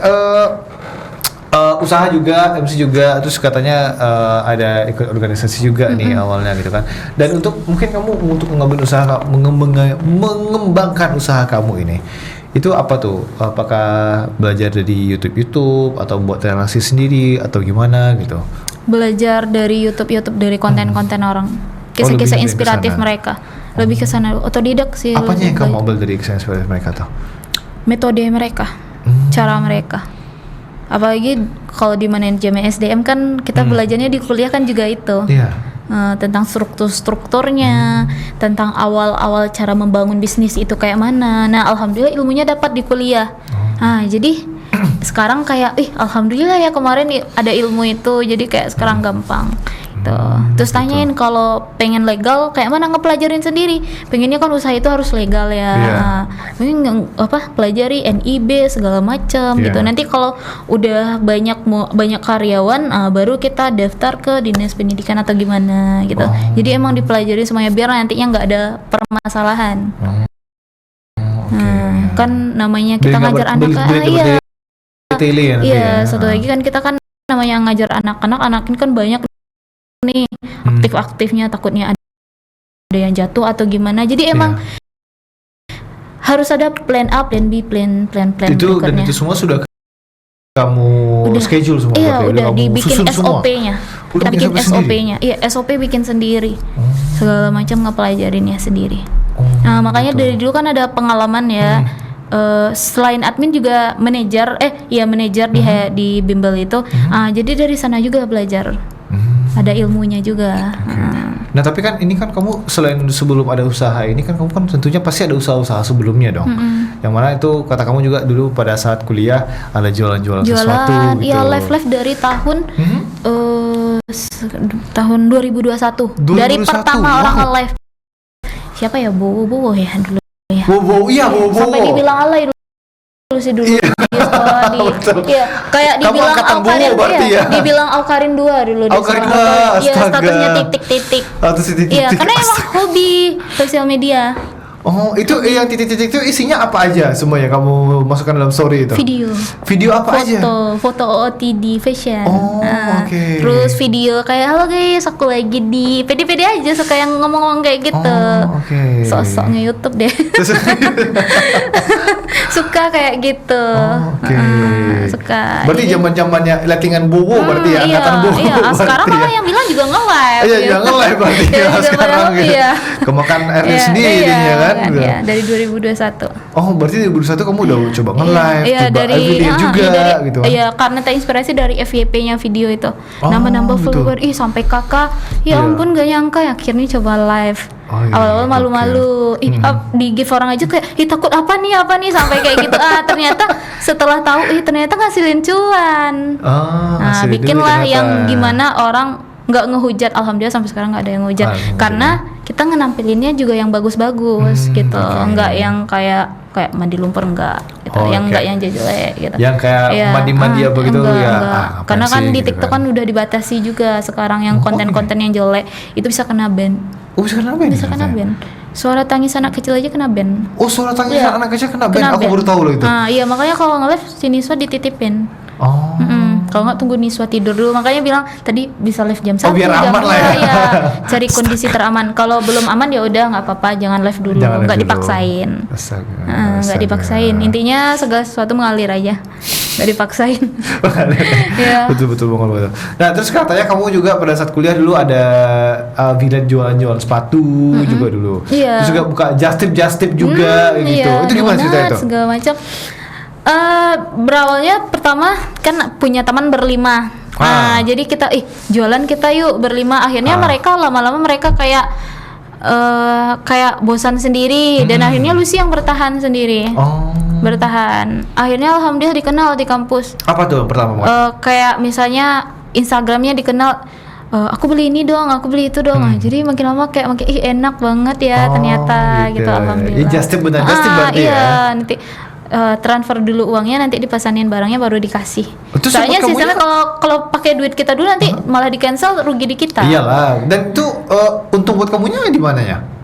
usaha juga, MC juga, terus katanya ada ikut organisasi juga nih awalnya gitu kan. Dan untuk mungkin kamu untuk mengambil usaha mengembangkan usaha kamu ini, itu apa tuh? Apakah belajar dari YouTube atau buat relasi sendiri atau gimana gitu? Belajar dari YouTube dari konten-konten orang, kisah-kisah lebih inspiratif kesana. mereka. Lebih ke sana, otodidak sih. Apanya yang lebih kamu ambil dari kisah inspiratif mereka tuh? metode mereka, cara mereka. Apalagi kalau di manajemen SDM kan kita belajarnya di kuliah kan juga itu. Iya. Tentang strukturnya, tentang awal-awal cara membangun bisnis itu kayak mana. Nah, alhamdulillah ilmunya dapat di kuliah. Nah, jadi sekarang kayak alhamdulillah ya kemarin ada ilmu itu, jadi kayak sekarang gampang. Terus tanyain kalau pengen legal kayak mana ngepelajarin sendiri. Pengennya kan usaha itu harus legal ya. Iya. Pengen pelajari NIB segala macam gitu. Iya. Nanti kalau udah banyak karyawan baru kita daftar ke dinas pendidikan atau gimana gitu. Jadi emang dipelajari semuanya biar nantinya nggak ada permasalahan. Kan namanya kita ngajar anak iya. Iya, satu lagi kan kita kan namanya ngajar anak-anak ini kan banyak nih aktif-aktifnya, takutnya ada yang jatuh atau gimana. Jadi emang harus ada plan A, plan B, plan Itu dan berikutnya. itu semua sudah kamu schedule semua? Iya, berarti? udah kamu dibikin susun semua? SOP-nya. Udah Kita bikin bikin SOP SOP-nya. Iya, SOP bikin sendiri. Segala macam ngepelajarinnya sendiri. Oh, Nah, makanya gitu. dari dulu kan ada pengalaman ya. Selain admin juga manajer di bimbel itu. Jadi dari sana juga belajar. Ada ilmunya juga. Nah tapi kan ini kan kamu selain sebelum ada usaha ini kan kamu kan tentunya pasti ada usaha-usaha sebelumnya dong. Yang mana itu kata kamu juga dulu pada saat kuliah ada jualan-jualan sesuatu gitu. Iya, live dari tahun tahun 2021. Dari 2021, pertama orang wow. nge-live. Siapa ya? Bowo ya dulu ya. Bobo, iya Bobo. Sampai dibilang alay dulu sih dulu. Betul. Iya, kayak Kamu dibilang angkatan Bowo Aukarin berarti ya? Dibilang Aukarin 2 dulu di Aukarin sekolah. 2, Iya, astaga. statusnya titik-titik. Atau si titik-titik. Iya, karena emang hobi sosial media. Oh, itu yang titik-titik itu isinya apa aja semua yang kamu masukkan dalam story itu? Video apa aja? Foto OOTD fashion. Oh, oke. Terus video kayak halo guys, aku lagi di pede-pede aja suka yang ngomong-ngomong kayak gitu. Oh, oke. Sosok nge-YouTube deh. Suka kayak gitu. Oh, oke. Suka. Berarti Jadi- zaman-zamannya lettingan Bowo berarti ya, angkatan Bowo. Iya, berarti sekarang ya. malah yang bilang juga nge-live. Iya, gitu. yang nge-live berarti Iya, ya juga pada sekarang hobi ya. ya. Kemakan airnya Iya, sendiri iya, ya kan? Gitu. Iya, dari 2021. Oh, berarti di 2021 kamu udah coba nge-live, Iya, coba video juga gitu. Iya, karena terinspirasi dari FYP-nya video itu. Oh, Nambah-nambah gitu. follower, sampai kakak, Iya. ya ampun gak nyangka akhirnya coba live. Oh, iya, Awal-awal oke. malu-malu, di give orang aja kayak, takut apa nih sampai kayak gitu. Ternyata setelah tahu, ternyata ngasilin cuan. Oh, Nah, hasilin duit bikinlah ternyata. yang gimana orang nggak ngehujat, alhamdulillah sampai sekarang nggak ada yang ngehujat Alhamdulillah. karena kita ngenampilinnya juga yang bagus-bagus gitu, nggak yang kayak mandi lumpur enggak gitu, yang enggak yang jelek gitu, yang kayak mandi-mandi apa gitu enggak, ya enggak. Karena kan di TikTok kan udah dibatasi juga sekarang yang konten-konten yang jelek itu bisa kena ban. Bisa kena ban? Bisa kena ban. Suara tangis anak kecil aja kena ban. Oh, suara tangis anak kecil kena ban. Aku baru tahu loh itu. Iya, makanya kalau nge-live si Niswa dititipin. Oh. Kalau nggak tunggu Niswa tidur dulu, makanya bilang tadi bisa live jam 1 biar jam aman 2 lah ya. ya. Cari kondisi teraman. Kalau belum aman ya udah nggak apa-apa, jangan live dulu, nggak dipaksain. Nggak dipaksain. Intinya segala sesuatu mengalir aja. Nggak dipaksain. Ya. Betul banget. Nah, terus katanya kamu juga pada saat kuliah dulu ada bidan jualan sepatu juga dulu. Iya. Terus juga buka just tip juga gitu. Iya, Itu gimana ceritanya itu? segala macam. Berawalnya pertama kan punya teman berlima. Jadi kita jualan kita yuk berlima. Akhirnya mereka lama-lama mereka kayak bosan sendiri dan akhirnya Lucy yang bertahan sendiri. Bertahan. Akhirnya alhamdulillah dikenal di kampus. Apa tuh pertama? Kayak misalnya Instagramnya dikenal. Aku beli ini dong, aku beli itu dong. Jadi makin lama kayak makin enak banget ya ternyata gitu alhamdulillah. Just tip benar berarti ya. Nanti transfer dulu uangnya, nanti dipesanin barangnya baru dikasih. Soalnya sistemnya kalau pakai duit kita dulu nanti malah di cancel, rugi di kita. Iyalah. Dan itu untung buat kamunya di mananya?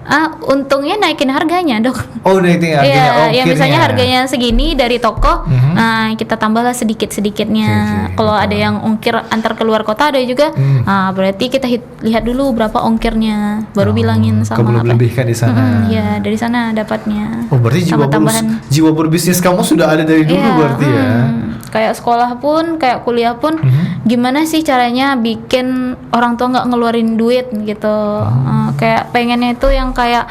Untungnya naikin harganya dok. Oh, naikin harganya. Ya misalnya harganya segini dari toko, kita tambahlah sedikit-sedikitnya. Kalau ada yang ongkir antar keluar kota ada juga, berarti kita lihat dulu berapa ongkirnya, baru bilangin sama kamu lebihkan di sana. Iya, dari sana dapatnya. Oh, berarti jiwa berbisnis kamu sudah ada dari dulu berarti ya. Kayak sekolah pun, kayak kuliah pun, gimana sih caranya bikin orang tua nggak ngeluarin duit gitu. Kayak pengennya itu yang kayak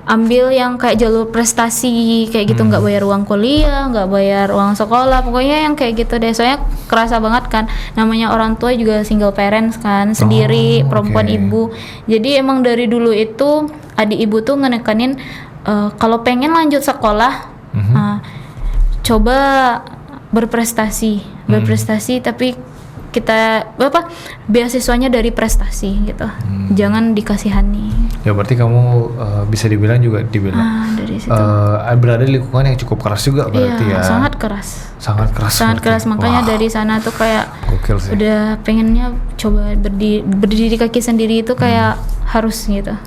ambil yang kayak jalur prestasi kayak gitu, nggak bayar uang kuliah, nggak bayar uang sekolah, pokoknya yang kayak gitu deh. Soalnya kerasa banget kan, namanya orang tua juga single parents kan, sendiri, perempuan ibu. Jadi emang dari dulu itu adik ibu tuh ngenekanin kalau pengen lanjut sekolah, coba berprestasi tapi kita beasiswanya dari prestasi gitu, jangan dikasihani. Ya berarti kamu bisa dibilang dari situ. Berada di lingkungan yang cukup keras juga berarti ya. Sangat keras. Sangat keras. Makanya dari sana tuh kayak udah pengennya coba berdiri kaki sendiri itu kayak harus gitu.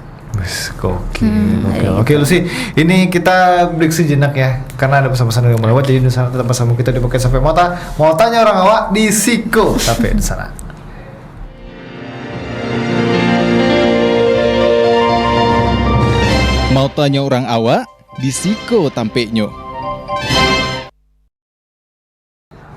Oke Lucy, ini kita break sejenak ya, karena ada pesan-pesan yang melewat. Jadi tetap bersama kita di Podcast Sampai Mota. Mau tanya orang awak di Siko sampai di sana. Mau tanya orang awak di Siko Tampeknyo.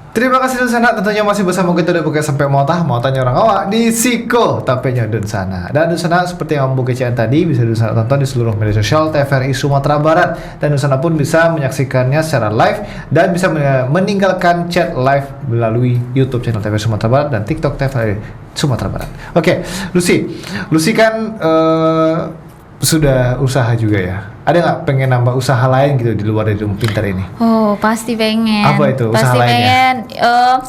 Terima kasih Dunsana, tentunya masih bersama kita di Podcast Sampai Mota. Mau tanya orang awak di Siko Tampeknyo Dunsana. Dan Dunsana seperti yang Ambu kecilkan tadi, bisa Dunsana tonton di seluruh media sosial TVRI Sumatera Barat. Dan Dunsana pun bisa menyaksikannya secara live dan bisa meninggalkan chat live melalui YouTube channel TVRI Sumatera Barat dan TikTok TVRI Sumatera Barat. Oke, Lucy kan sudah usaha juga ya. Ada nggak pengen nambah usaha lain gitu di luar dari Rumah Pintar ini? Oh, pasti pengen. Apa itu usaha pasti lainnya? Pengen.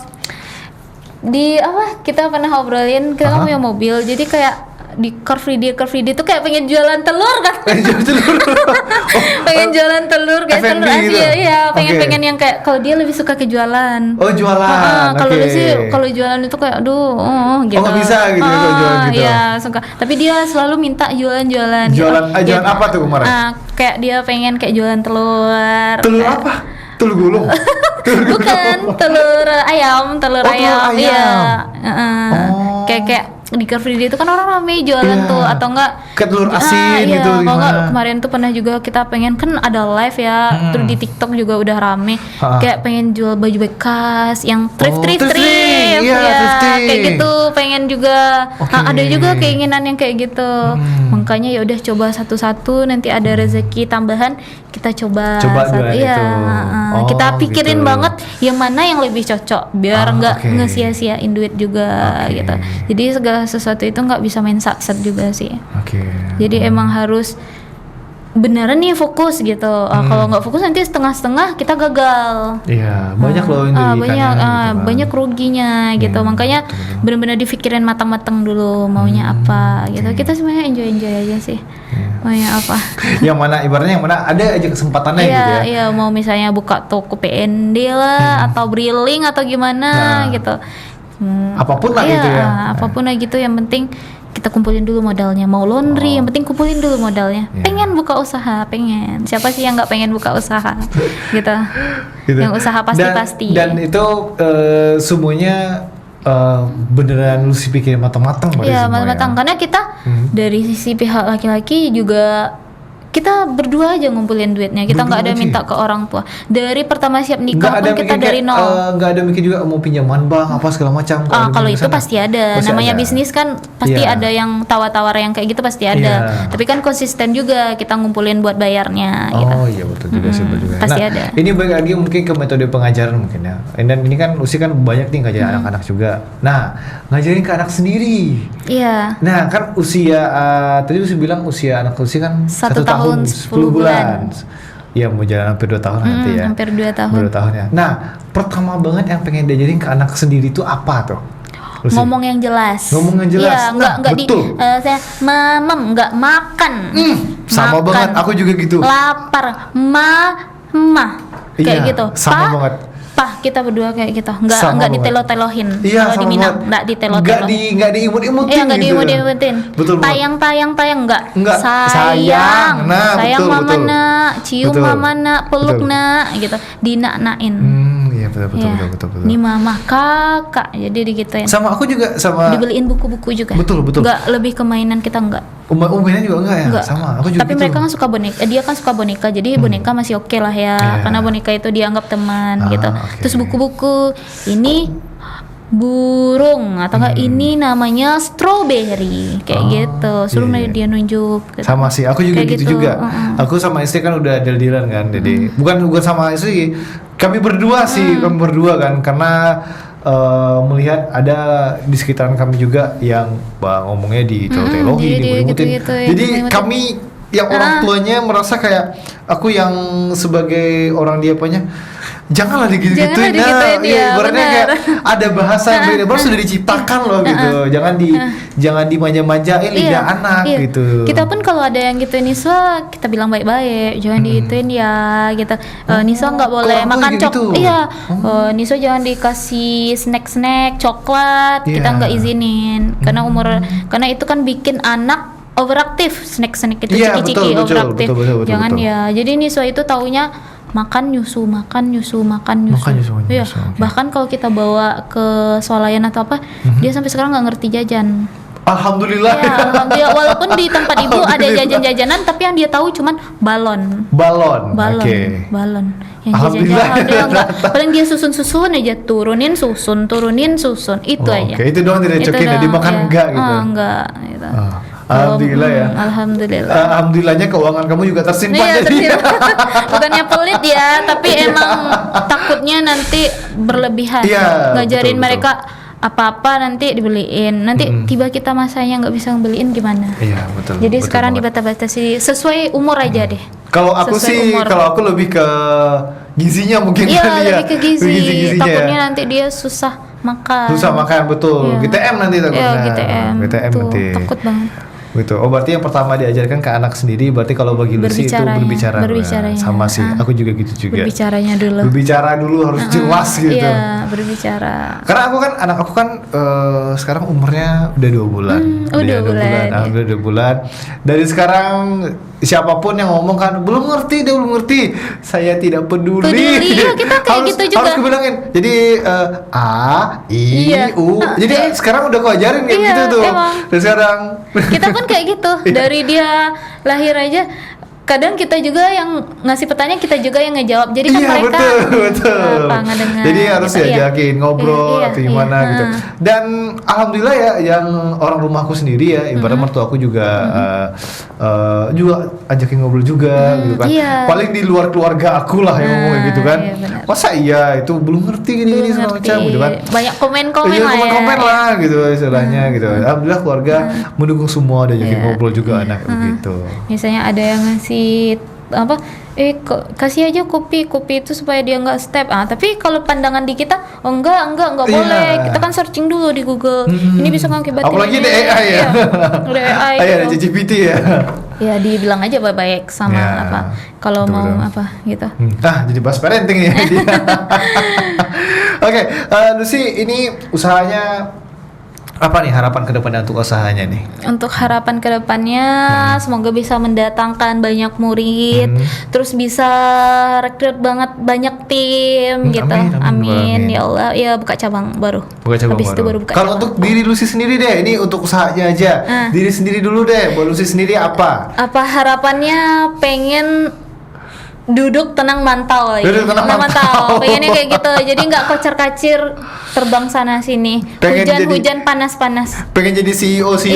Kita pernah obrolin, kita kan punya mobil, jadi kayak di Car Free Day tuh kayak pengen jualan telur kan. Pengen jualan telur kayak F&B telur Asia gitu? ya, pengen yang kayak, kalau dia lebih suka ke jualan. Oh, jualan. Kalau Lucy kalau jualan itu kayak gitu. Oh, nggak bisa gitu kalau jualan gitu. Iya, suka. Tapi dia selalu minta jualan. Jualan apa tuh kemarin? Kayak dia pengen kayak jualan telur. Telur apa? Telur gulung. Bukan, telur ayam. Telur ayam. Iya. Kayak di Car Free Day itu kan orang rame jualan tuh, atau enggak ke telur asin gitu kalau enggak gimana? kemarin tuh pernah juga kita pengen, kan ada live ya, terus di TikTok juga udah rame, kayak pengen jual baju bekas yang thrift ya, kayak gitu pengen juga. Ada juga keinginan yang kayak gitu. Makanya ya udah coba satu-satu, nanti ada rezeki tambahan kita coba jualan itu. Kita pikirin banget yang mana yang lebih cocok biar nggak ngesia-siain duit juga gitu. Jadi segala sesuatu itu nggak bisa main satset juga sih. Jadi emang harus beneran nih fokus gitu. Kalau nggak fokus nanti setengah-setengah kita gagal. Iya, banyak loh yang dirugikannya banyak gitu kan. banyak ruginya gitu. Makanya benar-benar dipikirin matang-matang dulu maunya apa gitu. Kita sebenarnya enjoy aja sih. Maunya apa? Yang mana ibaratnya yang mana ada aja kesempatannya Iya, gitu ya. iya, mau misalnya buka toko PND lah atau briling atau gimana gitu. Apapun lah Iya, gitu ya. apapun lah gitu, yang penting kita kumpulin dulu modalnya. Mau laundry, yang penting kumpulin dulu modalnya. Pengen buka usaha, pengen. Siapa sih yang nggak pengen buka usaha? Gitu. Yang usaha pasti-pasti. Dan itu semuanya beneran lu sih pikirin matang-matang berarti Iya, semua matang. ya. Karena kita dari sisi pihak laki-laki juga kita berdua aja ngumpulin duitnya. Kita nggak ada Berdua aja minta ke orang tua. Dari pertama siap Nggak nikah ada pun kita mikir dari kayak, nol. nggak ada mikir juga mau pinjaman bank apa segala macam. Kalau itu pasti ada. Pasti Namanya ada. bisnis kan pasti Iya. ada yang tawar-tawar yang kayak gitu pasti ada. Iya. Tapi kan konsisten juga kita ngumpulin buat bayarnya gitu. Oh iya betul juga sih, betul juga. Pasti Nah, ada. ini balik lagi mungkin ke metode pengajaran mungkin ya. Dan ini kan Usi kan banyak nih ngajarin anak-anak juga. Nah, ngajarin ke anak sendiri. Iya. Nah, kan usia tadi Usi bilang usia anak Usi kan 1 tahun, 10 bulan. Ya mau jalan hampir 2 tahun nanti ya. Hampir 2 tahun. Hampir 2 tahun ya. Nah, pertama banget yang pengen diajarin ke anak sendiri itu apa tuh? Usi? Ngomong yang jelas. Ngomong yang jelas. Iya, Nah, enggak betul. saya mamam enggak makan. Sama Makan. banget, aku juga gitu. Lapar, mama. Kayak Iya, gitu. sama banget. Pah, kita berdua kayak gitu. Enggak Sama banget. ditelo-telohin. Iya, Kalau di sama Minang banget. enggak ditelo-telohin. Enggak diimut-imutin Iya, enggak gitu. diimut-imutin. Betul banget. Tayang enggak. Enggak, sayang. Nah, sayang betul, mama betul. nak, cium Betul. mama nak, peluk Betul. nak gitu. Dinak-nakin. Iya betul Iya. betul. Ini mama kakak, jadi digituin. Sama aku juga sama Dibeliin buku-buku juga. Betul. Enggak lebih ke mainan kita enggak. Uminya juga enggak ya? Enggak. Sama, aku juga Tapi gitu. mereka kan suka boneka. Dia kan suka boneka. Jadi boneka masih oke lah ya. Iya. Karena boneka itu dianggap teman gitu. Oke. Terus buku-buku ini burung atau enggak ini namanya strawberry kayak gitu. Suruh iya. dia nunjuk gitu. Sama sih, aku juga Kayak gitu juga. Aku sama istri kan udah deal-dealan kan, jadi bukan sama istri, kami berdua sih, kami berdua kan, karena melihat ada di sekitaran kami juga yang ngomongnya ditelo-telohi, jadi dibelimutin. gitu-gitu, ya, Jadi dibelimutin. kami yang orang tuanya merasa kayak aku yang sebagai orang dia apanya. Janganlah digituin. Janganlah digituin, ya, ibaratnya benar. kayak ada bahasa yang beda, baru sudah diciptakan loh gitu. Jangan dimanja-manjain lidah anak iya. gitu. Kita pun kalau ada yang gituin Niswa, kita bilang baik-baik, jangan digituin ya gitu. Niswa nggak boleh kalau aku makan juga gitu. Iya. Niswa jangan dikasih snack-snack coklat, kita Iya. nggak izinin karena karena itu kan bikin anak overaktif. Snack-snack itu Iya, ciki-ciki betul, overaktif. betul, Jangan betul. ya. Jadi Niswa itu taunya makan nyusu. Makan nyusu, Iya. nyusu, oke. Bahkan kalau kita bawa ke swalayan atau apa, dia sampai sekarang nggak ngerti jajan. Alhamdulillah. Ya, alhamdulillah. Walaupun di tempat ibu ada Alhamdulillah. jajan-jajanan, tapi yang dia tahu cuman balon. Balon. Oke. Balon. Yang Alhamdulillah. jajan dia enggak. Paling dia susun-susun aja, turunin susun, itu aja. Oke, itu doang direcokin ya, doang, dimakan iya. enggak gitu. Enggak gitu. Alhamdulillah ya. Alhamdulillah. Alhamdulillahnya keuangan kamu juga tersimpan Iya, jadi. bukannya pelit ya, tapi emang takutnya nanti berlebihan. Iya, Ngajarin betul, mereka apa-apa nanti dibeliin. Nanti tiba kita masanya nggak bisa ngebeliin gimana? Iya, betul. Jadi betul sekarang banget. dibatasi sesuai umur aja deh. Kalau aku Sesuai sih, umur. kalau aku lebih ke gizinya mungkin Iya, kali ya. lebih ke gizi. Gizi-gizinya Takutnya ya. nanti dia susah makan. Susah makan betul. Iya. GTM nanti takutnya. Iya, GTM. GTM Tuh, nanti. takut banget. Gitu. Oh berarti yang pertama diajarkan ke anak sendiri, berarti kalau bagi Lucy itu Berbicaranya. berbicara. Sama sih, aku juga gitu juga. Berbicaranya dulu. Berbicara dulu harus jelas gitu. Iya, berbicara. Karena anak aku kan sekarang umurnya udah 2 bulan. udah 2 bulan, ya. Udah 2 bulan. Dari sekarang siapapun yang ngomong kan belum ngerti, dia belum ngerti. Saya tidak peduli. Iya, kita kayak gitu juga. Harus kubilangin. Jadi A, I, Iya. U. Jadi sekarang udah aku ajarin kayak Iya, gitu tuh. emang. Dan sekarang Kita pun kayak gitu. Dari dia lahir aja kadang kita juga yang ngasih pertanyaan, kita juga yang ngejawab. Jadi kan iya, mereka betul. apa ngedengar. Jadi harus gitu, iya. diajakin ngobrol Iya, atau gimana iya. gitu. Dan alhamdulillah ya, yang orang rumahku sendiri ya, ibarat mertua aku juga juga ajakin ngobrol juga gitu kan. iya. Paling di luar keluarga aku lah yang ngomong kayak gitu kan. iya, benar. Masa iya itu belum ngerti gini Belum segala ngerti. macam gitu kan. Banyak komen-komen Iya, lah ya. komen-komen lah gitu istilahnya gitu. Alhamdulillah keluarga mendukung semua, ada ajakin Iya. ngobrol juga anak begitu. Misalnya ada yang ngasih kasih apa kasih aja kopi itu supaya dia nggak step. Tapi kalau pandangan di kita enggak boleh, kita kan searching dulu di Google. Ini bisa mengakibatkan apalagi ada AI ya. Ada AI ada gitu. ChatGPT ya. Ya dibilang aja baik sama apa kalau mau apa gitu. Jadi bahas parenting ya. Oke, Lucy, ini usahanya apa nih harapan kedepannya untuk usahanya nih? Untuk harapan kedepannya semoga bisa mendatangkan banyak murid, terus bisa rekrut banyak tim gitu. Amin ya Allah. Ya buka cabang baru. Habis itu baru buka. Kalau untuk diri Lucy sendiri deh, ini untuk usahanya aja. Diri sendiri dulu deh. Buat Lucy sendiri apa? Apa harapannya pengen duduk tenang mantau lagi. Mantau. Pengennya kayak gitu. Jadi nggak kocar-kacir terbang sana sini. Hujan panas. Pengen jadi CEO di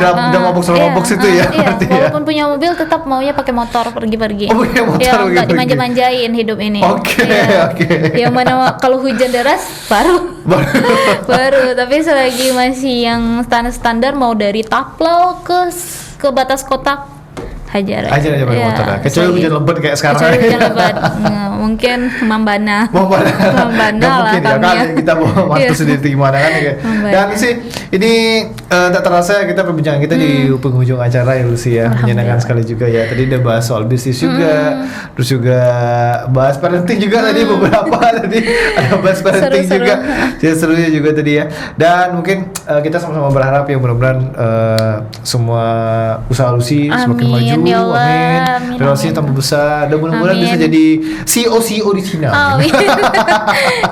Dramabok itu ya. Walaupun punya mobil tetap maunya pakai motor pergi-pergi. Oh, pakai motor ya, nggak dimanja-manjain hidup ini. Oke. Yang mana kalau hujan deras baru. Tapi selagi masih yang standar mau dari Taplau ke batas kota hajar aja pakai motor lah. Kecuali hujan lebat kayak sekarang. Hujan lebat, mungkin membana lah mungkin ya kita mau mantu sendiri gimana kan ya. Dan sih ini tak terasa kita perbincangan kita di penghujung acara ya Lucy ya, menyenangkan sekali juga ya. Tadi udah bahas soal bisnis juga, terus juga bahas parenting juga tadi beberapa tadi ada bahas parenting juga. Jadi serunya juga tadi ya. Dan mungkin kita sama-sama berharap ya mudah-mudahan semua usaha Lucy semakin maju. Ya Allah, amin. Relasinya tambah besar. Dan mudah-mudahan bisa jadi CEO di Cina.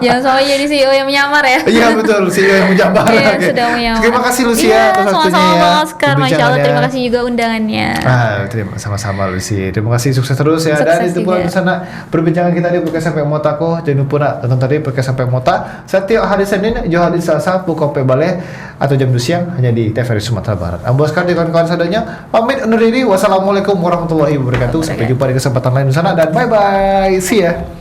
Jangan sampai jadi CEO yang menyamar ya. Iya betul, CEO yang menyamar. Sudah menyamar. Terima kasih Lucy atas waktunya sama-sama Oscar. Masya Allah, terima kasih juga undangannya. Sama-sama Lucy. Terima kasih, sukses terus ya. Dan itu pula di sana perbincangan kita di Podcast Sampai Motako. Jangan lupa tonton tadi Podcast Sampai Mota setiap hari Senin, Johari Selasa, pukul Bale atau jam 2 siang hanya di TVRI Sumatera Barat. Ambo Oscar di kawan-kawan sadanya pamit undur diri. Wassalamualaikum warahmatullahi wabarakatuh. Sampai jumpa di kesempatan lain di sana dan bye bye. See ya.